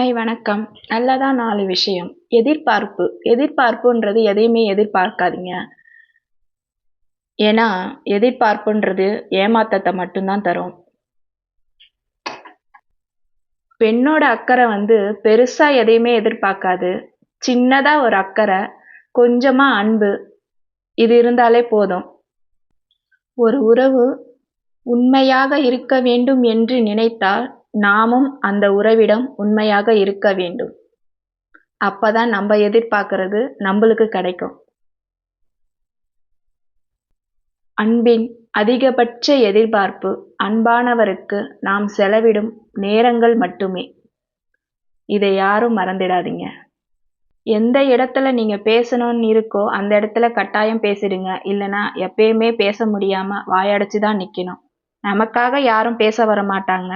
Hi வணக்கம். நல்லதா 4 விஷயம். எதிர்பார்ப்புன்றது எதையுமே எதிர்பார்க்காதீங்க. ஏன்னா, எதிர்பார்ப்புன்றது ஏமாத்தத்த மட்டும் தான் தரும். பெண்ணோட அக்கறை பெருசா எதையுமே எதிர்பார்க்காது. சின்னதா ஒரு அக்கறை, கொஞ்சமா அன்பு, இது இருந்தாலே போதும். ஒரு உறவு உண்மையாக இருக்க வேண்டும் என்று நினைத்தால், நாமும் அந்த உறவிடம் உண்மையாக இருக்க வேண்டும். அப்பதான் நம்ம எதிர்பார்க்கிறது நம்மளுக்கு கிடைக்கும். அன்பின் அதிகபட்ச எதிர்பார்ப்பு அன்பானவருக்கு நாம் செலவிடும் நேரங்கள் மட்டுமே. இதை யாரும் மறந்திடாதீங்க. எந்த இடத்துல நீங்க பேசணும்னு இருக்கோ அந்த இடத்துல கட்டாயம் பேசிடுங்க. இல்லைன்னா எப்பயுமே பேச முடியாம வாயடைச்சு தான் நிக்கணும். நமக்காக யாரும் பேச வர மாட்டாங்க.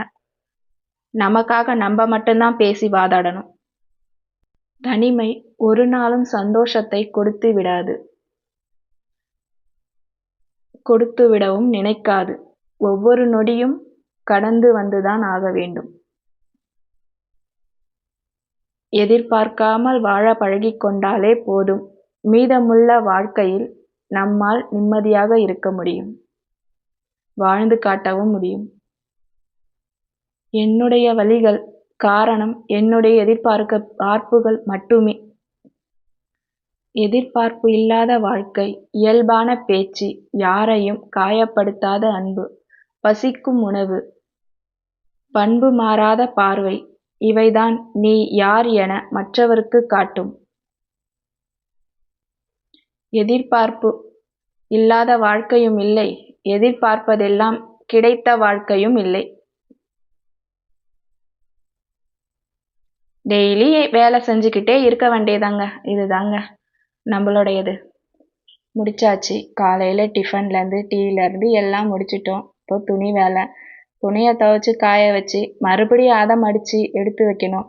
நமக்காக நம்ம மட்டும்தான் பேசி வாதாடணும். தனிமை ஒரு நாளும் சந்தோஷத்தை கொடுத்து விடாது. கொடுத்து விடவும் நினைக்காது. ஒவ்வொரு நொடியும் கடந்து வந்துதான் ஆக வேண்டும். எதிர்பார்க்காமல் வாழ பழகிக் கொண்டாலே போதும். மீதமுள்ள வாழ்க்கையில் நம்மால் நிம்மதியாக இருக்க முடியும். வாழ்ந்து காட்டவும் முடியும். என்னுடைய வலிகள் காரணம் என்னுடைய எதிர்பார்ப்புகள் மட்டுமே. எதிர்பார்ப்பு இல்லாத வாழ்க்கை, இயல்பான பேச்சு, யாரையும் காயப்படுத்தாத அன்பு, பசிக்கும் உணவு, பண்பு மாறாத பார்வை, இவைதான் நீ யார் என மற்றவருக்கு காட்டும். எதிர்பார்ப்பு இல்லாத வாழ்க்கையும் இல்லை, எதிர்பார்ப்பதெல்லாம் கிடைத்த வாழ்க்கையும் இல்லை. டெய்லி வேலை செஞ்சுக்கிட்டே இருக்க வேண்டியதாங்க. இதுதாங்க நம்மளுடையது. முடிச்சாச்சு. காலையில் டிஃபன்லேருந்து டீலேருந்து எல்லாம் முடிச்சிட்டோம். இப்போ துணி வேலை. துணியை துவைச்சி காய வச்சு மறுபடியும் அதை மடித்து எடுத்து வைக்கணும்.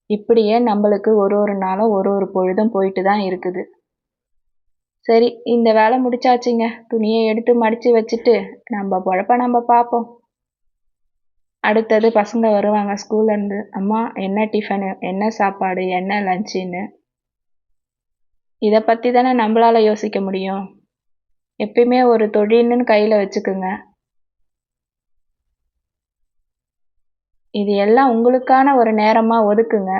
இப்படியே நம்மளுக்கு ஒரு நாளும் ஒரு பொழுதும் போயிட்டு தான் இருக்குது. சரி, இந்த வேலை முடிச்சாச்சுங்க. துணியை எடுத்து மடித்து வச்சுட்டு நம்ம பொழப்ப நம்ம பார்ப்போம். அடுத்தது பசங்க வருவாங்க ஸ்கூல்லேருந்து. அம்மா என்ன டிஃபனு, என்ன சாப்பாடு, என்ன லஞ்சுன்னு. இதை பற்றி தானே நம்மளால யோசிக்க முடியும். எப்பயுமே ஒரு தொழில்னு கையில் வச்சுக்குங்க. இது எல்லாம் உங்களுக்கான ஒரு நேரமாக ஒதுக்குங்க.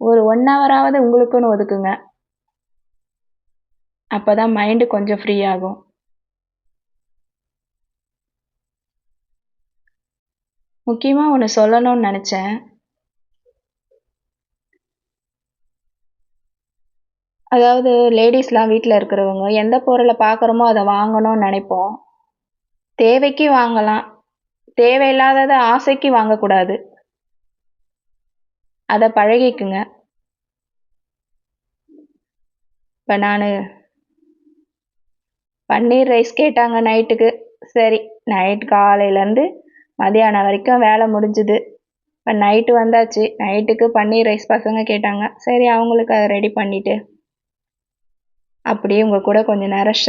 ஒரு 1 ஹவராவது உங்களுக்குன்னு ஒதுக்குங்க. அப்போ தான் மைண்டு கொஞ்சம் ஃப்ரீ ஆகும். முக்கியமாக ஒன்று சொல்லணும்னு நினச்சேன். அதாவது லேடிஸ்லாம் வீட்டில் இருக்கிறவங்க எந்த பொருளை பார்க்குறோமோ அதை வாங்கணும்னு நினைப்போம். தேவைக்கு வாங்கலாம், தேவையில்லாததை ஆசைக்கு வாங்கக்கூடாது. அதை பழகிக்குங்க. இப்போ நான் பன்னீர் ரைஸ் கேட்டாங்க நைட்டுக்கு. சரி, நைட் காலையிலேருந்து மதியானம் வரைக்கும் வேலை முடிஞ்சுது. இப்போ நைட்டு வந்தாச்சு. நைட்டுக்கு பன்னீர் ரைஸ் பசங்க கேட்டாங்க. சரி, அவங்களுக்கு அதை ரெடி பண்ணிவிட்டு அப்படியே உங்கள் கூட கொஞ்சம் நேரம்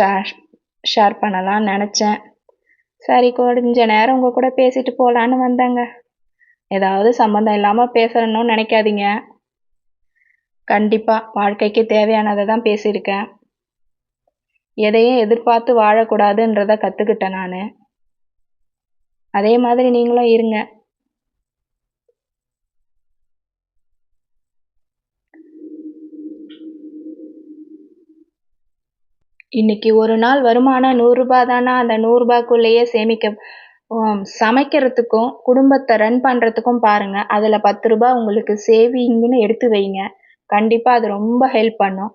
ஷேர் பண்ணலாம்னு நினச்சேன். சரி, கொஞ்ச நேரம் உங்கள் கூட பேசிட்டு போகலான்னு வந்தேங்க. ஏதாவது சம்மந்தம் இல்லாமல் பேசணும்னு நினைக்காதீங்க. கண்டிப்பாக வாழ்க்கைக்கு தேவையானதை தான் பேசியிருக்கேன். எதையும் எதிர்பார்த்து வாழக்கூடாதுன்றதை கற்றுக்கிட்டேன் நான். அதே மாதிரி நீங்களும் இருங்க. இன்னைக்கு ஒரு நாள் வருமானம் 100 ரூபாய் தானா, அந்த 100 ரூபாய்க்குள்ளேயே சமைக்கிறதுக்கும் குடும்பத்தை ரன் பண்ணுறதுக்கும் பாருங்கள். அதில் 10 ரூபாய் உங்களுக்கு சேவிங்னு எடுத்து வைங்க. கண்டிப்பாக அது ரொம்ப ஹெல்ப் பண்ணும்.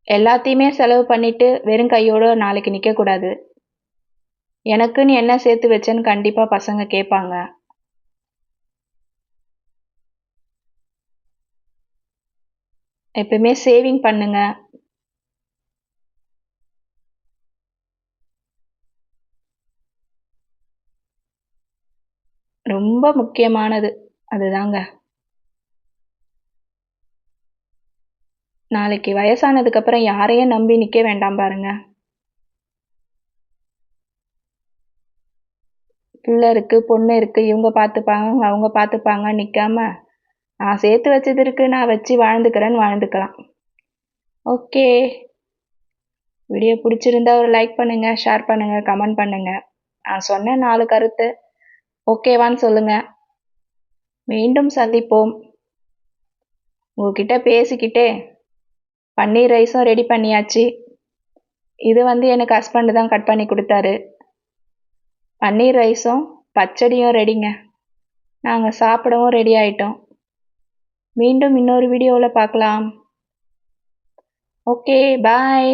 எல்லாத்தையுமே செலவு பண்ணிட்டு வெறும் கையோடு நாளைக்கு நிற்கக்கூடாது. எனக்குன்னு என்ன சேர்த்து வச்சேன்னு கண்டிப்பாக பசங்க கேட்பாங்க. எப்பவுமே சேவிங் பண்ணுங்க. ரொம்ப முக்கியமானது அதுதாங்க. நாளைக்கு வயசானதுக்கப்புறம் யாரையும் நம்பி நிற்க வேண்டாம் பாருங்க. பிள்ளை இருக்குது, பொண்ணு இருக்குது, இவங்க பார்த்துப்பாங்க அவங்க பார்த்துப்பாங்க நிற்காம நான் சேர்த்து வச்சது இருக்கு, நான் வச்சு வாழ்ந்துக்கிறேன்னு வாழ்ந்துக்கலாம். ஓகே, வீடியோ பிடிச்சிருந்தா ஒரு லைக் பண்ணுங்க, ஷேர் பண்ணுங்க, கமெண்ட் பண்ணுங்க. நான் சொன்ன 4 கருத்து ஓகேவான்னு சொல்லுங்க. மீண்டும் சந்திப்போம். உங்ககிட்ட பேசிக்கிட்டே பன்னீர் ரைஸும் ரெடி பண்ணியாச்சு. இது எனக்கு ஹஸ்பண்ட் தான் கட் பண்ணி கொடுத்தாரு. பன்னீர் ரைஸும் பச்சடியும் ரெடிங்க. நாங்கள் சாப்பிடவும் ரெடி ஆயிட்டோம். மீண்டும் இன்னொரு வீடியோவில் பார்க்கலாம். ஓகே, பாய்.